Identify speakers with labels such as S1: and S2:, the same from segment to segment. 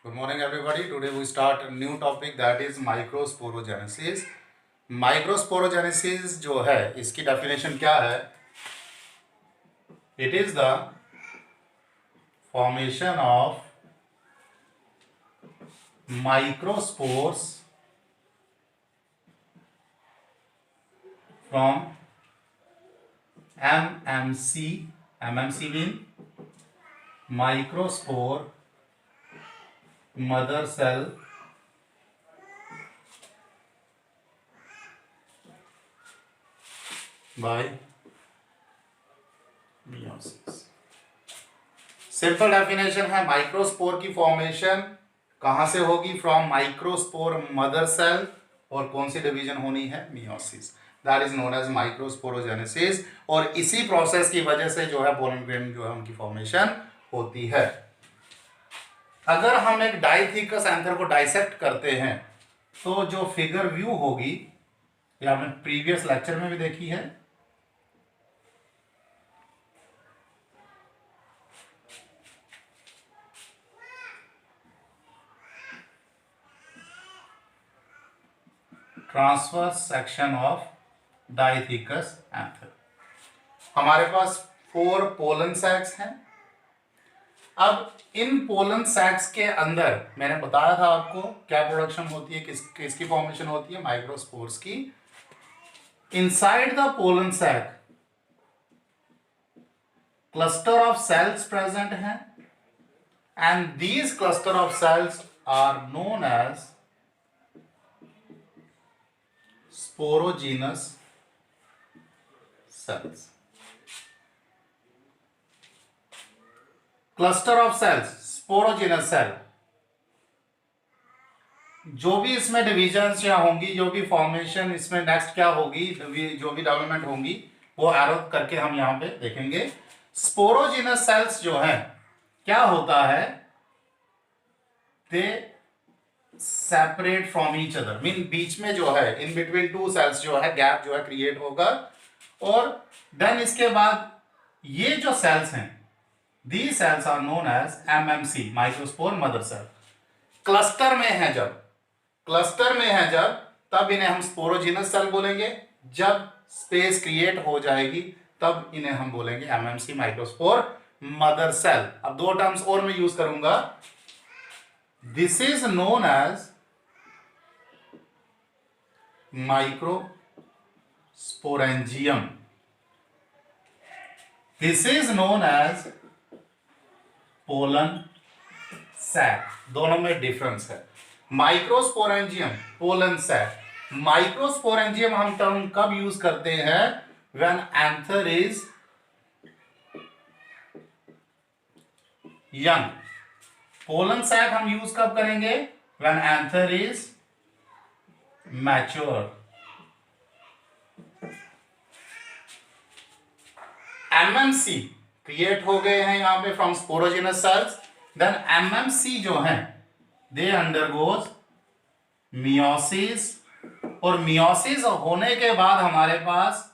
S1: Good morning, everybody. Today we start a new topic that is microsporogenesis. Microsporogenesis जो है इसकी definition क्या है? It is the formation of microspores from MMC. MMC mean microspore mother cell by meiosis. Simple definition है, microspore की formation कहां से होगी? फ्रॉम माइक्रोस्पोर मदर सेल, और कौन सी डिवीजन होनी है? Meiosis. That is known as microsporogenesis. और इसी प्रोसेस की वजह से जो है पोलन ग्रेन जो है उनकी फॉर्मेशन होती है. अगर हम एक डाइथिकस एंथर को डाइसेक्ट करते हैं तो जो फिगर व्यू होगी, ये आपने प्रीवियस लेक्चर में भी देखी है. Transverse section of डाइथिकस anther. हमारे पास 4 पोलन सैक्स हैं. अब इन पोलन सैक्स के अंदर मैंने बताया था आपको क्या प्रोडक्शन होती है, किसकी फॉर्मेशन होती है? माइक्रोस्पोर्स की. Inside the pollen sac cluster of cells present हैं, and these cluster of cells are known as sporogenous cells. Cluster of cells, sporogenous cell. जो भी इसमें डिविजन्स या होंगी, जो भी फॉर्मेशन इसमें नेक्स्ट क्या होगी, जो भी डेवलपमेंट होंगी, वो एरो करके हम यहां पे देखेंगे. स्पोरोजेनस सेल्स जो है, क्या होता है? They separate from each other, mean बीच में जो है, इन बिटवीन 2 सेल्स जो है गैप जो है क्रिएट होगा. और देन इसके बाद ये जो सेल्स हैं, these cells are known as MMC, microspore mother cell. Cluster में है जब तब इन्हें हम स्पोरोजिनस सेल बोलेंगे. जब स्पेस क्रिएट हो जाएगी तब इन्हें हम बोलेंगे MMC, माइक्रोस्पोर मदर सेल. अब 2 टर्म्स और मैं यूज करूंगा. This is known as microsporangium. This is known as pollen sac. दोनों में डिफरेंस है. Microsporangium, pollen sac. माइक्रोस्पोरेंजियम हम टर्म कब यूज करते हैं? When anther is young. Pollen sac हम यूज कब करेंगे? When anther is mature. MMC create हो गए हैं यहां पे from sporogenous cells. Then MMC जो है दे अंडरगोज मियोसिस. और मियोसिस होने के बाद हमारे पास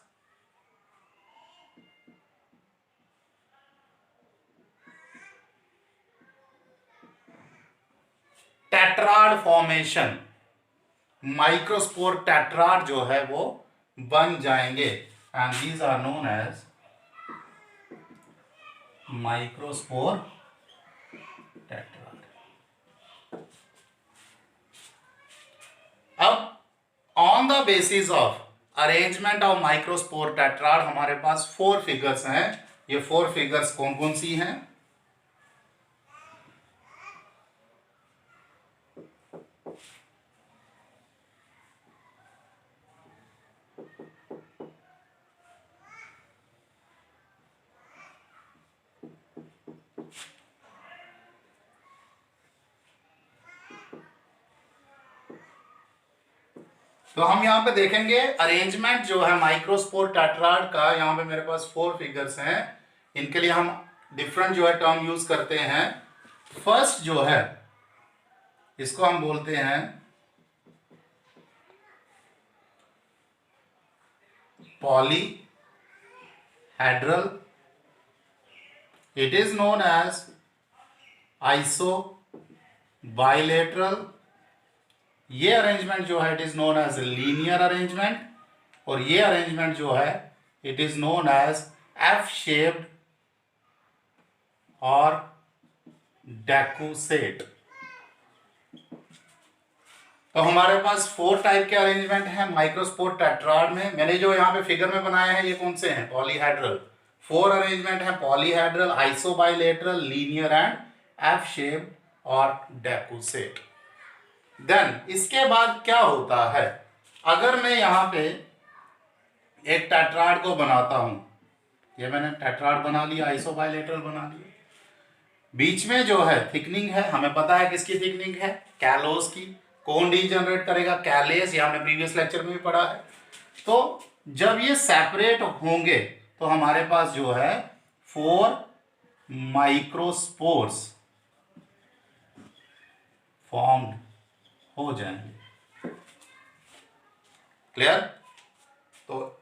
S1: टेट्राड फॉर्मेशन, माइक्रोस्पोर टेट्राड जो है वो बन जाएंगे. And these are known as microspore tetrad. अब on the basis of arrangement of microspore tetrad हमारे पास 4 फिगर्स हैं. ये 4 फिगर्स कौन कौन सी हैं? तो हम यहां पे देखेंगे अरेंजमेंट जो है माइक्रोस्पोर टेट्राड का. यहां पे मेरे पास 4 फिगर्स हैं. इनके लिए हम डिफरेंट जो है टर्म यूज करते हैं. फर्स्ट जो है इसको हम बोलते हैं polyhedral. It is known as isobilateral, ये अरेंजमेंट जो है it is known as linear arrangement, और ये अरेंजमेंट जो है it is known as F shaped और डेकुसेट। तो हमारे पास 4 टाइप के अरेंजमेंट हैं माइक्रोस्पोर टेट्राड में। मैंने जो यहाँ पे फिगर में बनाया है ये कौन से हैं? पॉलीहेड्रल। 4 अरेंजमेंट है polyhedral, isobilateral, linear and F shape और डेकुसेट। देन इसके बाद क्या होता है, अगर मैं यहाँ पे एक टेट्राड को बनाता हूं, ये मैंने टेट्राड बना लिया, आइसोबाइलेटरल बना लिया, बीच में जो है थिकनिंग है, हमें पता है किसकी थिकनिंग है? कैलोस की। कौन डीजनरेट करेगा? कैलेस, ये हमने प्रीवियस लेक्चर में भी पढ़ा है। तो जब ये सेपरेट होंगे तो हमारे पास जो है 4 माइक्रोस्पोर्स फॉर्म्ड हो जाएंगे। क्लियर? तो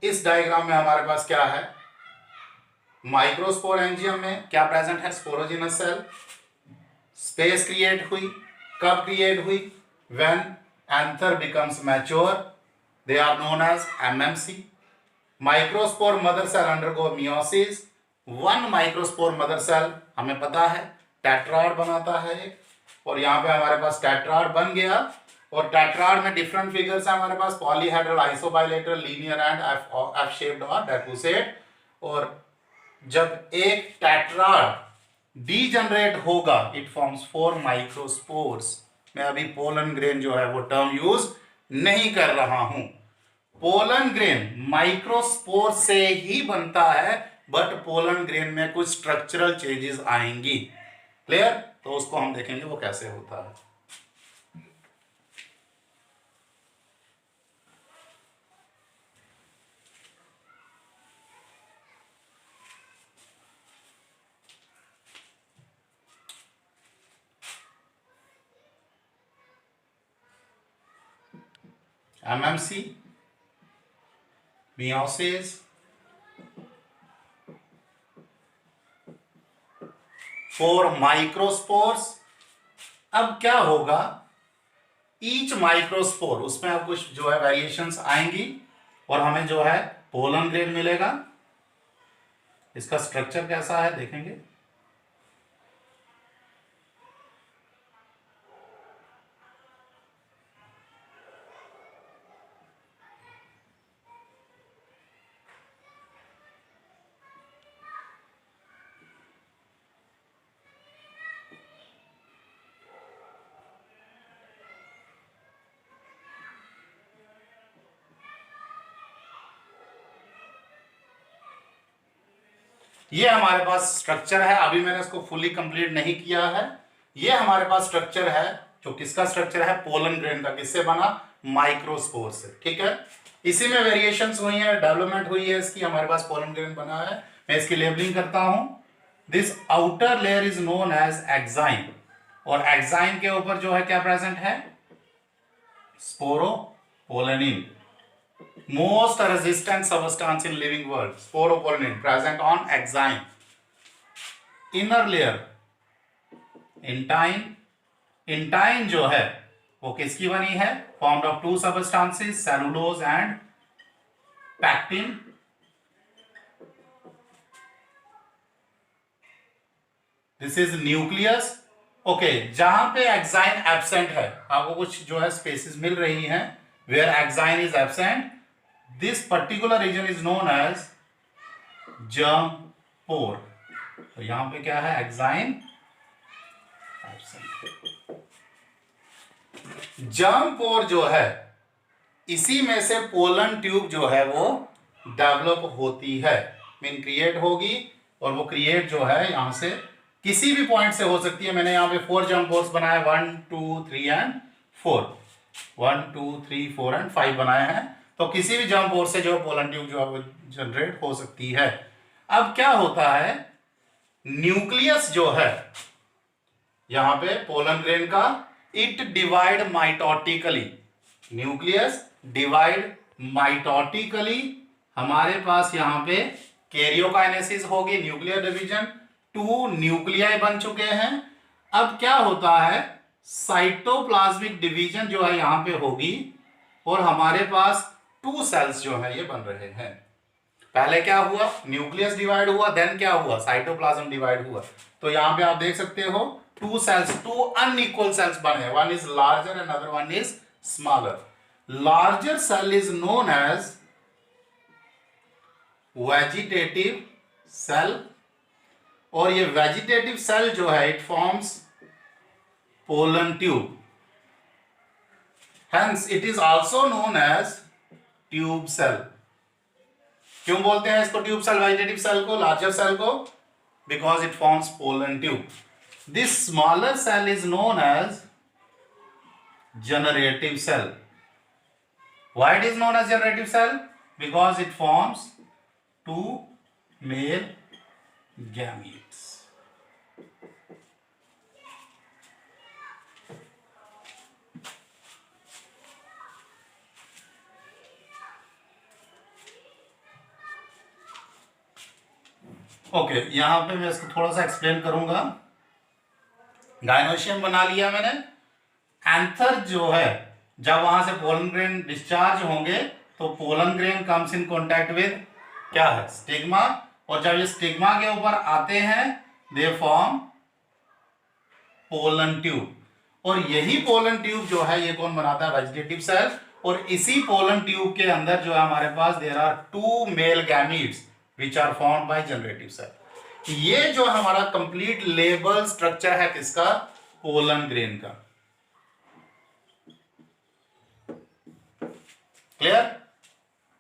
S1: इस डायग्राम में हमारे पास क्या है? माइक्रोस्पोरेंजियम में क्या प्रेजेंट है? Sporogenous cell. स्पेस क्रिएट हुई, कब क्रिएट हुई? When anther becomes mature, they are known as MMC. Microspore mother cell undergo meiosis. 1 microspore mother cell हमें पता है टेट्राड बनाता है एक, और यहाँ पे हमारे पास टेट्राड बन गया। और टेट्राड में डिफरेंट फिगर्स है हमारे पास, polyhedral, isobilateral, linear and F shaped और डेकुसेट। और जब एक टेट्राड डीजनरेट होगा इट फॉर्म्स 4 माइक्रोस्पोर्स। मैं अभी पोलन ग्रेन जो है वो टर्म यूज नहीं कर रहा हूं। पोलन ग्रेन माइक्रोस्पोर से ही बनता है, बट पोलन ग्रेन में कुछ स्ट्रक्चरल चेंजेस आएंगी। क्लियर? तो उसको हम देखेंगे वो कैसे होता है। MMC, meiosis, 4 microspores. अब क्या होगा, ईच माइक्रोस्पोर उसमें अब कुछ जो है वेरिएशंस आएंगी और हमें जो है पोलन ग्रेन मिलेगा। इसका स्ट्रक्चर कैसा है देखेंगे। ये हमारे पास स्ट्रक्चर है, अभी मैंने इसको फुली कंप्लीट नहीं किया है। ये हमारे पास स्ट्रक्चर है जो किसका स्ट्रक्चर है? पोलन ग्रेन का। किससे बना? माइक्रोस्पोर से। ठीक है, इसी में वेरिएशंस हुई है, डेवलपमेंट हुई है इसकी, हमारे पास पोलन ग्रेन बना है। मैं इसकी लेबलिंग करता हूं। This outer layer is known as exine, और एक्साइन के ऊपर जो है क्या प्रेजेंट है? Sporopollenin, most resistant substance in living world, sporopollenin present on exine. Inner layer intine, intine जो है वो किसकी बनी है? formed of 2 substances, cellulose and pectin. This is nucleus. Okay, जहां पे एक्साइन एब्सेंट है, आपको कुछ जो है स्पेसिस मिल रही हैं where exine is absent, this particular region is known as germ pore. तो यहां पे क्या है? Exine absent. जर्म पोर जो है इसी में से पोलन ट्यूब जो है वो डेवलप होती है, मीन क्रिएट होगी। और वो क्रिएट जो है यहां से किसी भी पॉइंट से हो सकती है। मैंने यहां पे 4 जर्म पोर्स बनाए, 1 2 3 एंड 4, 1 2 3 4 एंड 5 बनाए हैं। तो किसी भी जर्म पोर से जो पोलन ट्यूब जो है वो जनरेट हो सकती है। अब क्या होता है, न्यूक्लियस जो है यहां पे पोलन ग्रेन का, it divide mitotically. Nucleus divide mitotically. हमारे पास यहां पे कैरियोकाइनेसिस होगी, न्यूक्लियर डिवीजन, 2 न्यूक्लियाई बन चुके हैं। अब क्या होता है, साइटोप्लाज्मिक डिवीजन जो है यहां पे होगी और हमारे पास 2 सेल्स जो है ये बन रहे हैं। पहले क्या हुआ, न्यूक्लियस डिवाइड हुआ, देन क्या हुआ, साइटोप्लाज्म डिवाइड हुआ। तो यहां पे आप देख सकते हो 2 सेल्स, 2 अनइक्वल सेल्स बने, one is larger and other one is smaller. Larger cell is known as vegetative cell, और ये वेजिटेटिव सेल जो है it forms pollen tube, hence it is also known as tube cell. क्यों बोलते हैं इसको tube cell, vegetative cell को, larger cell को? Because it forms pollen tube. This smaller cell is known as generative cell. Why it is known as generative cell? Because it forms 2 male gametes. Okay, यहां पे मैं इसको थोड़ा सा explain करूंगा। Gynoecium बना लिया मैंने। एंथर जो है, जब वहां से पोलन ग्रेन डिस्चार्ज होंगे तो pollen grain comes in contact with क्या है, स्टिग्मा, और जब ये स्टिग्मा के ऊपर आते हैं दे फॉर्म पोलन ट्यूब, और यही पोलन ट्यूब जो है ये कौन बनाता है, वेजिटेटिव सेल। और इसी पोलन ट्यूब के अंदर जो है हमारे पास there are 2 male gametes which are formed by generative cell. ये जो हमारा कंप्लीट लेबल स्ट्रक्चर है किसका, पोलन ग्रेन का। क्लियर?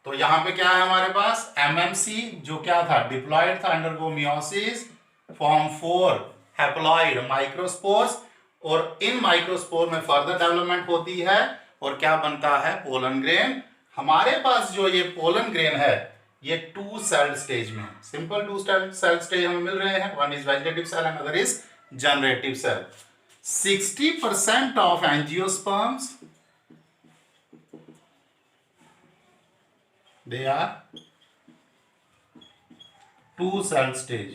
S1: तो यहां पे क्या है हमारे पास, एमएमसी जो क्या था, डिप्लॉयड था, undergo meiosis, form 4 haploid microspores, और इन माइक्रोस्पोर में फर्दर डेवलपमेंट होती है और क्या बनता है, पोलन ग्रेन। हमारे पास जो ये पोलन ग्रेन है ये 2 सेल स्टेज में, सिंपल 2 सेल स्टेज हमें मिल रहे हैं, one is vegetative cell and other is generative cell. 60% of angiosperms they are 2 cell stage,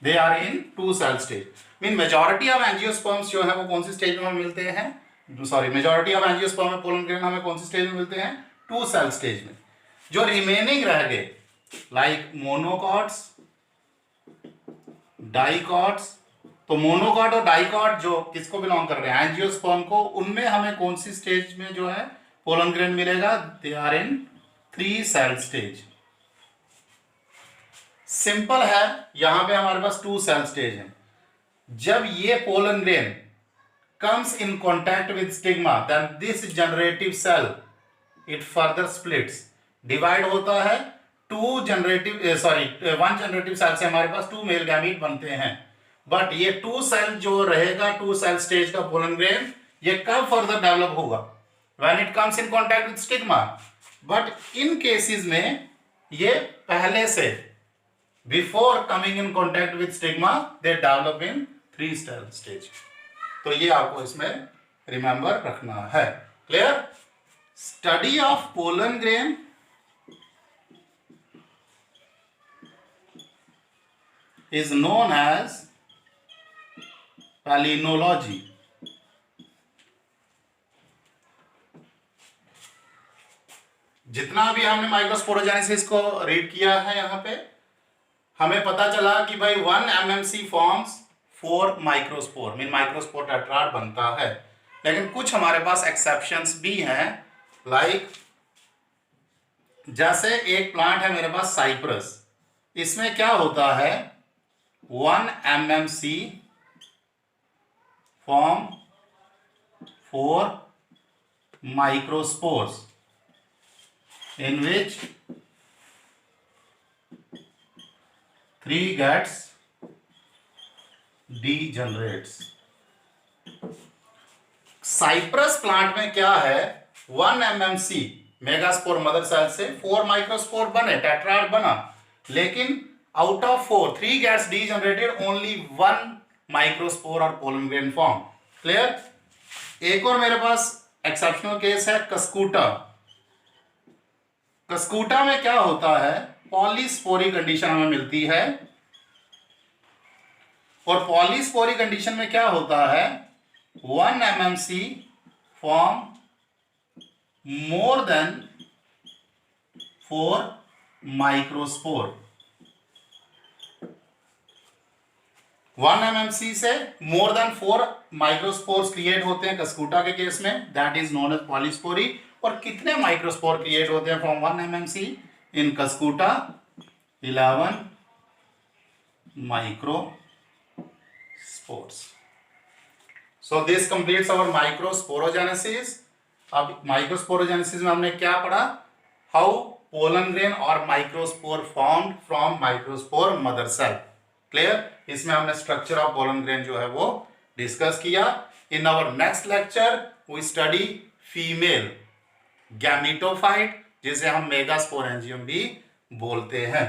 S1: they are in 2 cell stage, mean majority of angiosperms जो है वो कौन सी स्टेज में मिलते हैं, सॉरी मेजॉरिटी ऑफ एंजियोस्पर्म में पोलन ग्रेन हमें कौन सी स्टेज में मिलते हैं, 2 सेल स्टेज में। जो रिमेनिंग रह गए लाइक मोनोकॉट्स, डाइकॉट्स, तो मोनोकॉट और डाइकॉट जो किसको बिलोंग कर रहे हैं, एंजियोस्पर्म को, उनमें हमें कौन सी स्टेज में जो है पोलन ग्रेन मिलेगा, they are in 3 cell stage. Simple है, यहां पे हमारे पास 2 सेल स्टेज है। जब ये pollen grain comes in contact with stigma then this generative cell it further splits, divide होता है, 1 जनरेटिव सेल से हमारे पास 2 मेल गैमीट बनते हैं। बट ये 2 सेल जो रहेगा, 2 सेल स्टेज का पोलन ग्रेन, ये कब फर्दर डेवलप होगा, when it comes in contact with stigma. But इन केसेस में ये पहले से, before coming in contact with stigma, they develop in 3 cell stage. तो ये आपको इसमें रिमेंबर रखना है। Clear? Study of pollen grain is known as palynology. जितना भी हमने माइक्रोस्पोरोजेनेसिस को रीड किया है यहां पे, हमें पता चला कि भाई 1 MMC forms 4 microspore, mean microspore tetrad बनता है। लेकिन कुछ हमारे पास एक्सेप्शंस भी हैं, लाइक जैसे एक प्लांट है मेरे पास साइप्रस, इसमें क्या होता है, 1 MMC form 4 microspores in which 3 gets degenerates। Cypress plant में क्या है, 1 MMC मेगास्पोर मदर सेल से 4 माइक्रोस्पोर बने, टेट्राड बना, लेकिन out of 4 3 gets degenerated, only 1 microspore और पोलन ग्रेन फॉर्म। क्लियर? एक और मेरे पास एक्सेप्शनल केस है कस्कूटा। कस्कूटा में क्या होता है, पॉलीस्पोरी कंडीशन हमें मिलती है, और पॉलीस्पोरी कंडीशन में क्या होता है, 1 MMC form more than 4 microspore. 1 MMC से मोर देन 4 माइक्रोस्पोर्स क्रिएट होते हैं कस्कूटा के केस में, that is known as polyspory. और कितने माइक्रोस्पोर क्रिएट होते हैं from 1 MMC in Cuscuta, 11 microspores. So this completes our microsporogenesis. अब माइक्रोस्पोरोजेनेसिस में हमने क्या पढ़ा, हाउ पोलन ग्रेन और microspore formed from microspore mother cell. Clear? इसमें हमने स्ट्रक्चर ऑफ पोलन ग्रेन जो है वो डिस्कस किया। In our next lecture we study female gametophyte, जिसे हम मेगास्पोरेंजियम भी बोलते हैं।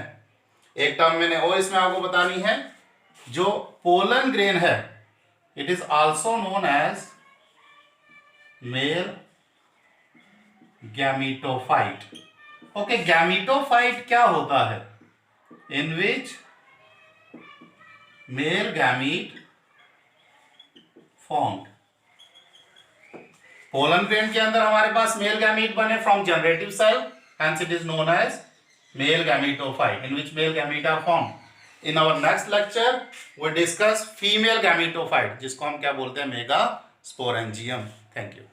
S1: एक टर्म मैंने और इसमें आपको बतानी है, जो पोलन ग्रेन है it is also known as male gametophyte. Okay, gametophyte क्या होता है, in which male gamete formed. Pollen grain के अंदर हमारे पास मेल गैमीट बने from generative cell, hence it is known as male gametophyte in which male gamete are formed. In our next lecture we discuss female gametophyte, जिसको हम क्या बोलते हैं, मेगास्पोरेंजियम। Thank you.